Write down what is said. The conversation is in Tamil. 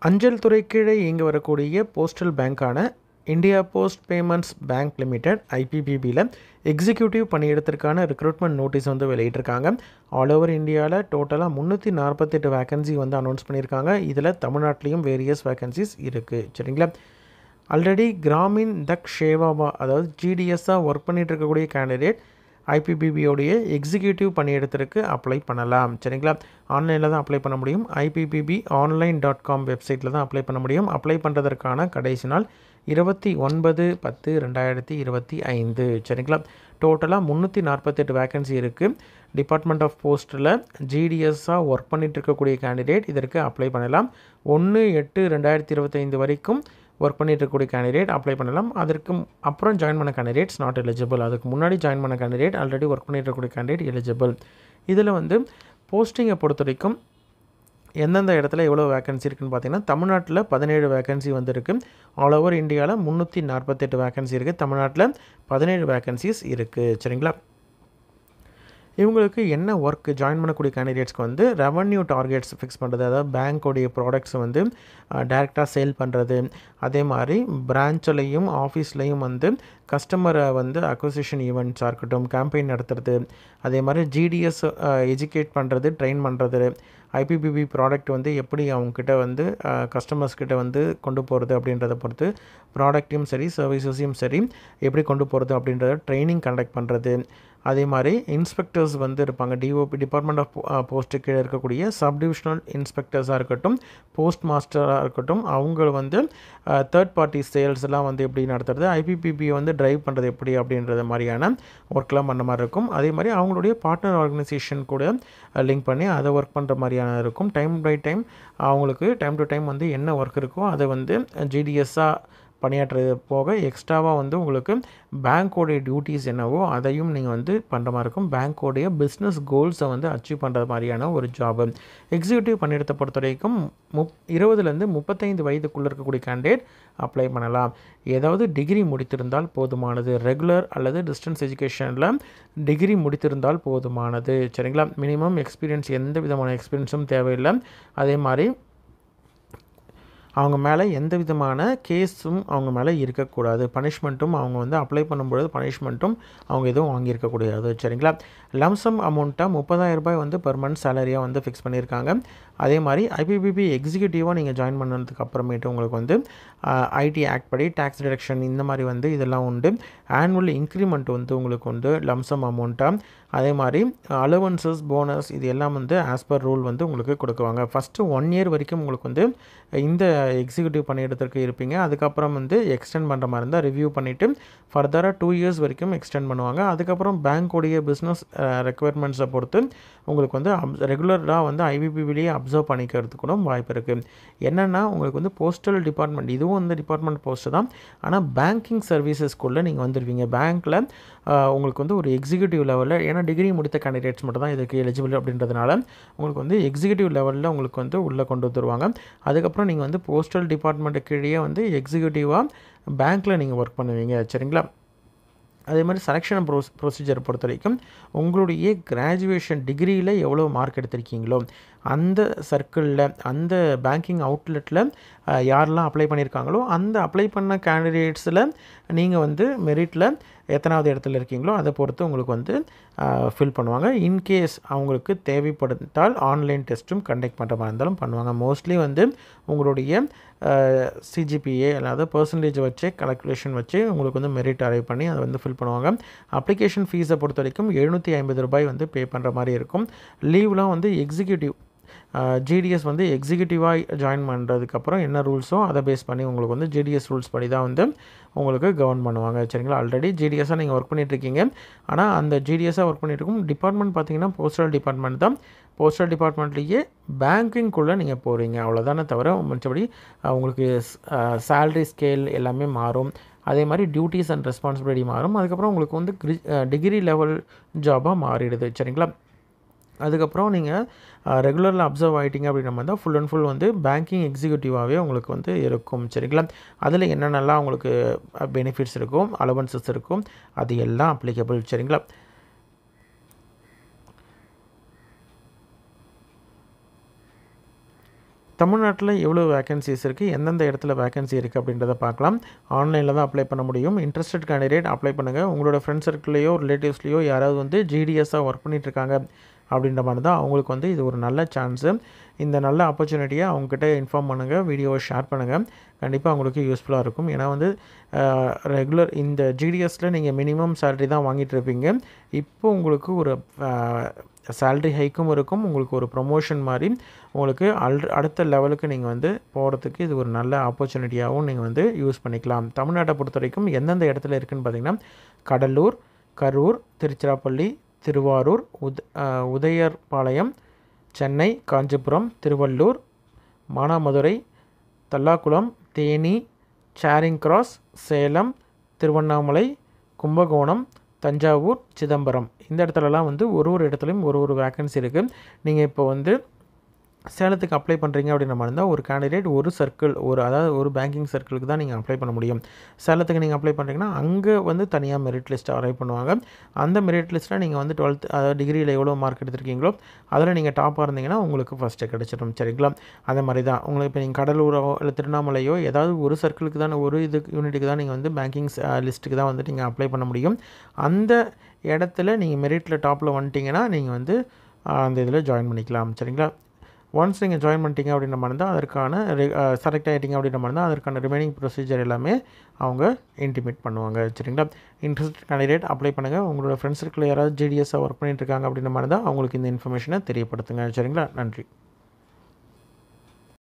அஞ்சல் துறை கீழே இயங்கி வரக்கூடிய போஸ்டல் பேங்க்கான India post payments bank limited ஐபிபிபியில் எக்ஸிக்யூட்டிவ் பணியிடத்திற்கான ரெக்ரூட்மெண்ட் நோட்டீஸ் வந்து வெளியிட்டிருக்காங்க. ஆல் ஓவர் இந்தியாவில் டோட்டலாக 348 வேகன்சி வந்து அனௌன்ஸ் பண்ணியிருக்காங்க. இதில் தமிழ்நாட்டிலையும் வேரியஸ் வேகன்சிஸ் இருக்குது. சரிங்களா? ஆல்ரெடி கிராமின் தக் ஷேவாவா அதாவது ஜிடிஎஸ்ஸாக ஒர்க் பண்ணிகிட்டு இருக்கக்கூடிய கேண்டிடேட் ஐபிபிபியோடைய எக்ஸிக்யூட்டிவ் பணியிடத்திற்கு அப்ளை பண்ணலாம். சரிங்களா? ஆன்லைனில் தான் அப்ளை பண்ண முடியும். IPPBonline.com வெப்சைட்டில் தான் அப்ளை பண்ண முடியும். அப்ளை பண்ணுறதற்கான கடைசி நாள் 29/10/2025. சரிங்களா? டோட்டலாக 348 வேகன்சி இருக்குது. டிபார்ட்மெண்ட் ஆஃப் போஸ்ட்டில் ஜிடிஎஸ்ஸாக ஒர்க் பண்ணிகிட்டு இருக்கக்கூடிய கேண்டிடேட் இதற்கு அப்ளை பண்ணலாம். 1/8/2025 வரைக்கும் ஒர்க் பண்ணிட்டு இருக்கக்கூடிய கேண்டிடேட் அப்ளை பண்ணலாம். அதற்கு அப்புறம் ஜாயின் பண்ண கேண்டிடேட்ஸ் நாட் எலிஜிபிள். அதுக்கு முன்னாடி ஜாயின் பண்ண கேண்டிடேட் ஆல்ரெடி ஒர்க் பண்ணிட்டு இருக்கக்கூடிய கேண்டிடேட் எலிஜிபிள். இதில் வந்து போஸ்டிங்கை பொறுத்த வரைக்கும் எந்தெந்த இடத்துல எவ்வளோ வேகன்சி இருக்குதுன்னு பார்த்தீங்கன்னா, தமிழ்நாட்டில் 17 வேகன்சி வந்துருக்கு. ஆல் ஓவர் இந்தியாவில் 348 வேகன்சி இருக்குது. தமிழ்நாட்டில் 17 வேகன்சிஸ் இருக்குது. சரிங்களா? இவங்களுக்கு என்ன ஒர்க் ஜாயின் பண்ணக்கூடிய கேண்டிடேட்ஸ்க்கு வந்து ரெவன்யூ டார்கெட்ஸ் ஃபிக்ஸ் பண்ணுறது, அதாவது பேங்க்கோடைய ப்ராடக்ட்ஸ் வந்து டைரெக்டாக சேல் பண்ணுறது, அதே மாதிரி பிரான்ச்லையும் ஆஃபீஸ்லையும் வந்து கஸ்டமரை வந்து அக்விசிஷன் ஈவெண்ட்ஸாக இருக்கட்டும், கேம்பெயின் நடத்துறது, அதே மாதிரி ஜிடிஎஸ் எஜுகேட் பண்ணுறது, ட்ரெயின் பண்ணுறது, ஐபிபிபி ப்ராடக்ட் வந்து எப்படி அவங்கக்கிட்ட வந்து கஸ்டமர்ஸ்கிட்ட வந்து கொண்டு போகிறது அப்படின்றத பொறுத்து ப்ராடக்ட்டையும் சரி சர்வீசஸையும் சரி எப்படி கொண்டு போகிறது அப்படின்றத ட்ரைனிங் கண்டக்ட் பண்ணுறது. அதே மாதிரி இன்ஸ்பெக்டர்ஸ் வந்து இருப்பாங்க. டிஓபி டிபார்ட்மெண்ட் ஆஃப் போஸ்ட்டு கீழே இருக்கக்கூடிய சப்டிவிஷனல் இன்ஸ்பெக்டர்ஸாக இருக்கட்டும், போஸ்ட் மாஸ்டராக இருக்கட்டும், அவங்க வந்து தேர்ட் பார்ட்டி சேல்ஸ்லாம் வந்து எப்படி நடத்துறது, ஐபிபிபியை வந்து ட்ரைவ் பண்ணுறது எப்படி அப்படின்றது மாதிரியான ஒர்க்லாம் பண்ண மாதிரி இருக்கும். அதே மாதிரி அவங்களுடைய பார்ட்னர் ஆர்கனைசேஷன் கூட லிங்க் பண்ணி அதை ஒர்க் பண்ணுற மாதிரியான இருக்கும். டைம் பை டைம் அவங்களுக்கு டைம் டு டைம் வந்து என்ன ஒர்க் இருக்கோ அதை வந்து ஜிடிஎஸ்ஸாக பணியாற்றுறது போக எக்ஸ்ட்ராவாக வந்து உங்களுக்கு பேங்க்கோடைய டியூட்டிஸ் என்னவோ அதையும் நீங்கள் வந்து பண்ணுற மாதிரி இருக்கும். பேங்க்கோடைய பிஸ்னஸ் கோல்ஸை வந்து அச்சீவ் பண்ணுற மாதிரியான ஒரு ஜாபு. எக்ஸிக்யூட்டிவ் பணியிடத்தை பொறுத்த வரைக்கும் 20லேருந்து 35 வயதுக்குள்ளே இருக்கக்கூடிய கேண்டிடேட் அப்ளை பண்ணலாம். ஏதாவது டிகிரி முடித்திருந்தால் போதுமானது. ரெகுலர் அல்லது டிஸ்டன்ஸ் எஜுகேஷனில் டிகிரி முடித்திருந்தால் போதுமானது. சரிங்களா? மினிமம் எக்ஸ்பீரியன்ஸ் எந்த விதமான எக்ஸ்பீரியன்ஸும் தேவையில்லை. அதே மாதிரி அவங்க மேலே எந்த விதமான கேஸும் அவங்க மேலே இருக்கக்கூடாது. பனிஷ்மெண்ட்டும் அவங்க வந்து அப்ளை பண்ணும்பொழுது பனிஷ்மெண்ட்டும் அவங்க எதுவும் வாங்கியிருக்கக்கூடாது. சரிங்களா? லம்சம் அமௌண்ட்டாக 30,000 ரூபாய் வந்து பெர் மந்த் சேலரியாக வந்து ஃபிக்ஸ் பண்ணியிருக்காங்க. அதே மாதிரி ஐபிபிபி எக்ஸிக்யூட்டிவாக நீங்கள் ஜாயின் பண்ணதுக்கு அப்புறமேட்டு உங்களுக்கு வந்து ஐடி ஆக்ட் படி டேக்ஸ் டிடக்ஷன் இந்த மாதிரி வந்து இதெல்லாம் உண்டு. ஆனுவல் இன்க்ரிமெண்ட் வந்து உங்களுக்கு வந்து லம்சம் அமௌண்ட்டாக, அதே மாதிரி அலவன்சஸ் போனஸ் இது எல்லாம் வந்து ஆஸ் பர் ரூல் வந்து உங்களுக்கு கொடுக்குவாங்க. ஃபஸ்ட்டு 1 இயர் வரைக்கும் உங்களுக்கு வந்து இந்த எக்ஸிக்யூட்டிவ் பணியிடத்திற்கு இருப்பீங்க. அதுக்கப்புறம் வந்து எக்ஸ்டெண்ட் பண்ணுற மாதிரி இருந்தால் ரிவ்யூ பண்ணிவிட்டு ஃபர்தராக 2 இயர்ஸ் வரைக்கும் எக்ஸ்டெண்ட் பண்ணுவாங்க. அதுக்கப்புறம் பேங்க்கோடைய பிஸ்னஸ் ரெக்குயர்மெண்ட்ஸை பொறுத்து உங்களுக்கு வந்து ரெகுலராக வந்து ஐபிபிபிலேயே அப்சர்வ் பண்ணிக்கிறதுக்கு கூட வாய்ப்பு இருக்குது. என்னென்னா உங்களுக்கு வந்து போஸ்டல் டிபார்ட்மெண்ட் இதுவும் வந்து டிபார்ட்மெண்ட் போஸ்ட்டு தான். ஆனால் பேங்கிங் சர்வீசஸ்க்குள்ளே நீங்கள் வந்துடுவீங்க. பேங்க்கில் உங்களுக்கு வந்து ஒரு எக்ஸிக்யூட்டிவ் லெவலில், ஏன்னா டிகிரி முடித்த கேண்டிடேட்ஸ் மட்டும் தான் இதுக்கு எலிஜிபிள் அப்படின்றதுனால உங்களுக்கு வந்து எக்ஸிக்யூட்டிவ் லெவலில் உங்களுக்கு வந்து உள்ளே கொண்டு வந்துடுவாங்க. அதுக்கப்புறம் நீங்கள் வந்து போஸ்டல் டிபார்ட்மெண்ட்டு கீழே வந்து எக்ஸிக்யூட்டிவாக பேங்க்கில் நீங்கள் ஒர்க் பண்ணுவீங்க. சரிங்களா? அதே மாதிரி செலெக்ஷன் ப்ரொசீஜர் பொறுத்த வரைக்கும் உங்களுடைய கிராஜுவேஷன் டிகிரியில் எவ்வளோ மார்க் எடுத்திருக்கீங்களோ அந்த சர்க்கிளில் அந்த பேங்கிங் அவுட்லெட்டில் யாரெல்லாம் அப்ளை பண்ணியிருக்காங்களோ அந்த அப்ளை பண்ண கேண்டிடேட்ஸில் நீங்கள் வந்து மெரிட்டில் எத்தனாவது இடத்துல இருக்கீங்களோ அதை பொறுத்து உங்களுக்கு வந்து ஃபில் பண்ணுவாங்க. இன்கேஸ் அவங்களுக்கு தேவைப்படுத்தால் ஆன்லைன் டெஸ்ட்டும் கண்டக்ட் பண்ணுற மாதிரி இருந்தாலும் பண்ணுவாங்க. மோஸ்ட்லி வந்து உங்களுடைய சிஜிபிஏ அதாவது பர்சன்டேஜ் வச்சு கால்குலேஷன் வச்சு உங்களுக்கு வந்து மெரிட் அரைவ் பண்ணி அதை வந்து ஃபில் பண்ணுவாங்க. அப்ளிகேஷன் ஃபீஸை பொறுத்த வரைக்கும் 750 ரூபாய் வந்து பே பண்ணுற மாதிரி இருக்கும். லீவ்லாம் வந்து எக்ஸிக்யூட்டிவ் ஜிடிஎஸ் வந்து எக்ஸிக்யூட்டிவாக ஜாயின் பண்ணுறதுக்கப்புறம் என்ன ரூல்ஸோ அதை பேஸ் பண்ணி உங்களுக்கு வந்து ஜிடிஎஸ் ரூல்ஸ் படி தான் வந்து உங்களுக்கு கவர்ன் பண்ணுவாங்க. சரிங்களா? ஆல்ரெடி ஜிடிஎஸ்ஸாக நீங்கள் ஒர்க் பண்ணிகிட்ருக்கீங்க. ஆனால் அந்த ஜிடிஎஸ்ஸாக ஒர்க் பண்ணிகிட்ருக்கும் டிபார்ட்மெண்ட் பார்த்தீங்கன்னா போஸ்டல் டிபார்ட்மெண்ட் தான். போஸ்டல் டிபார்ட்மெண்ட்லேயே பேங்கிங்குள்ளே நீங்கள் போகிறீங்க அவ்வளோதானே தவிர மற்றபடி உங்களுக்கு சேல்ரி ஸ்கேல் எல்லாமே மாறும். அதே மாதிரி டியூட்டிஸ் அண்ட் ரெஸ்பான்சிபிலிட்டி மாறும். அதுக்கப்புறம் உங்களுக்கு வந்து டிகிரி லெவல் ஜாபாக மாறிடுது. சரிங்களா? அதுக்கப்புறம் நீங்கள் ரெகுலரில் அப்சர்வ் ஆகிட்டிங்க அப்படின்ற மாதிரி தான் ஃபுல் அண்ட் ஃபுல் வந்து பேங்கிங் எக்ஸிக்யூட்டிவாகவே உங்களுக்கு வந்து இருக்கும். சரிங்களா? அதில் என்னென்னலாம் உங்களுக்கு பெனிஃபிட்ஸ் இருக்கும், அலவன்சஸ் இருக்கும், அது எல்லாம் அப்ளிகபிள். சரிங்களா? தமிழ்நாட்டில் எவ்வளோ வேகன்சிஸ் இருக்குது, எந்தெந்த இடத்துல வேகன்சி இருக்குது அப்படின்றத பார்க்கலாம். ஆன்லைனில் தான் அப்ளை பண்ண முடியும். இன்ட்ரெஸ்டட் கேண்டிடேட் அப்ளை பண்ணுங்கள். உங்களோட ஃப்ரெண்ட்ஸ் சர்க்கிள்லையோ ரிலேட்டிவ்ஸ்லையோ யாராவது வந்து ஜிடிஎஸ்ஸாக ஒர்க் பண்ணிகிட்ருக்காங்க அப்படின்ற மாதிரி தான் அவங்களுக்கு வந்து இது ஒரு நல்ல சான்ஸு. இந்த நல்ல ஆப்பர்ச்சுனிட்டியை அவங்கக்கிட்ட இன்ஃபார்ம் பண்ணுங்கள், வீடியோவை ஷேர் பண்ணுங்கள். கண்டிப்பாக அவங்களுக்கு யூஸ்ஃபுல்லாக இருக்கும். ஏன்னா வந்து ரெகுலர் இந்த ஜிடிஎஸில் நீங்கள் மினிமம் சேலரி தான் வாங்கிட்டு இருப்பீங்க. இப்போ உங்களுக்கு ஒரு சேலரி ஹைக்கும் இருக்கும், உங்களுக்கு ஒரு ப்ரொமோஷன் மாதிரி உங்களுக்கு அடுத்த லெவலுக்கு நீங்கள் வந்து போகிறதுக்கு இது ஒரு நல்ல ஆப்பர்ச்சுனிட்டியாகவும் நீங்கள் வந்து யூஸ் பண்ணிக்கலாம். தமிழ்நாட்டை பொறுத்த வரைக்கும் எந்தெந்த இடத்துல இருக்குதுன்னு பார்த்திங்கன்னா கடலூர், கரூர், திருச்சிராப்பள்ளி, திருவாரூர், உதயர்பாளையம், சென்னை, காஞ்சிபுரம், திருவள்ளூர், மானாமதுரை, தல்லாக்குளம், தேனி, சேரிங் கிராஸ், சேலம், திருவண்ணாமலை, கும்பகோணம், தஞ்சாவூர், சிதம்பரம் இந்த இடத்துலலாம் வந்து ஒரு இடத்துலையும் ஒரு வேக்கன்சி இருக்குது. நீங்கள் இப்போ வந்து சேலத்துக்கு அப்ளை பண்ணுறீங்க அப்படின்ற மாதிரி இருந்தால் ஒரு கேண்டிடேட் ஒரு சர்க்கிள் அதாவது ஒரு பேங்கிங் சர்க்கிளுக்கு தான் நீங்கள் அப்ளை பண்ண முடியும். சேலத்துக்கு நீங்கள் அப்ளை பண்ணுறீங்கன்னா அங்கே வந்து தனியாக மெரிட் லிஸ்ட் அரைவ் பண்ணுவாங்க. அந்த மெரிட் லிஸ்ட்டில் நீங்கள் வந்து 12th அதாவது டிகிரியில் எவ்வளோ மார்க் எடுத்திருக்கீங்களோ அதில் நீங்கள் டாப்பாக இருந்தீங்கன்னா உங்களுக்கு ஃபஸ்ட்டு கிடச்சிடும். சரிங்களா? அதே மாதிரி தான் உங்களுக்கு இப்போ நீங்கள் கடலூரோ இல்லை திருவண்ணாமலையோ ஏதாவது ஒரு சர்க்கிளுக்கு தான் ஒரு யூனிட்டுக்கு தான் நீங்கள் வந்து பேங்கிங் லிஸ்ட்டுக்கு தான் வந்து நீங்கள் அப்ளை பண்ண முடியும். அந்த இடத்துல நீங்கள் மெரிட்டில் டாப்பில் வந்துட்டிங்கன்னா நீங்கள் வந்து அந்த இதில் ஜாயின் பண்ணிக்கலாம். சரிங்களா? ஒன்ஸ் நீங்கள் ஜாயின் பண்ணிட்டீங்க அப்படின்ற மாதிரி இருந்தால் அதற்கான செலக்ட் ஆகிட்டிங்க அப்படின்ற மாதிரி இருந்தால் அதற்கான ரிமைனிங் ப்ரொசீஜர் எல்லாமே அவங்க இன்டிமேட் பண்ணுவாங்க. சரிங்களா? இன்ட்ரெஸ்ட் கேண்டிடேட் அப்ளை பண்ணுங்கள். உங்களோட ஃப்ரெண்ட்ஸ் சர்க்கிளில் யாராவது ஜிடிஎஸ்ஸாக ஒர்க் பண்ணிட்டு இருக்காங்க அப்படின்ற மாதிரி இருந்தால் அவங்களுக்கு இந்த இன்ஃபர்மேஷனை தெரியப்படுத்துங்க. சரிங்களா? நன்றி.